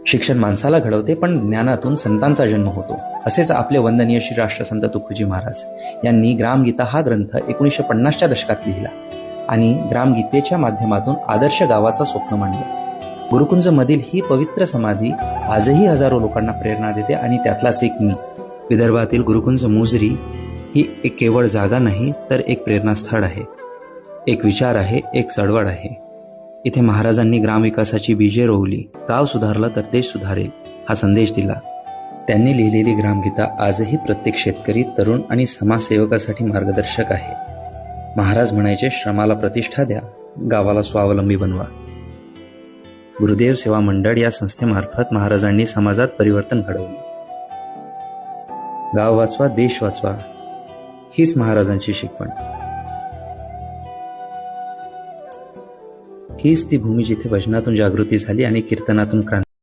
शिक्षण माणसाला घडवते, पण ज्ञानातून संतांचा जन्म होतो. असेच आपले वंदनीय श्री राष्ट्रसंत तुकडोजी महाराज यांनी ग्रामगीता हा ग्रंथ 1950च्या दशकात लिहिला आणि ग्रामगीतेच्या माध्यमातून आदर्श गावाचा स्वप्न मांडलं. गुरुकुंज मधील ही पवित्र समाधी आजही हजारो लोकांना प्रेरणा देते आणि त्यातलाच एक मी. विदर्भातील गुरुकुंज मोझरी ही एक केवळ जागा नाही, तर एक प्रेरणास्थळ आहे, एक विचार आहे, एक चळवळ आहे. इथे महाराजांनी ग्रामविकासाची बीजे रोवली. गाव सुधारलं तर देश सुधारेल हा संदेश दिला. त्यांनी लिहिलेली ग्रामगीता आजही प्रत्येक शेतकरी, तरुण आणि समाजसेवकासाठी मार्गदर्शक आहे. महाराज म्हणायचे, श्रमाला प्रतिष्ठा द्या, गावाला स्वावलंबी बनवा. गुरुदेव सेवा मंडळ या संस्थेमार्फत महाराजांनी समाजात परिवर्तन घडवले. गाव वाचवा, देश वाचवा, हीच महाराजांची शिकवण. हीच ती भूमी जिथे भजनातून जागृती झाली आणि कीर्तनातून क्रांती.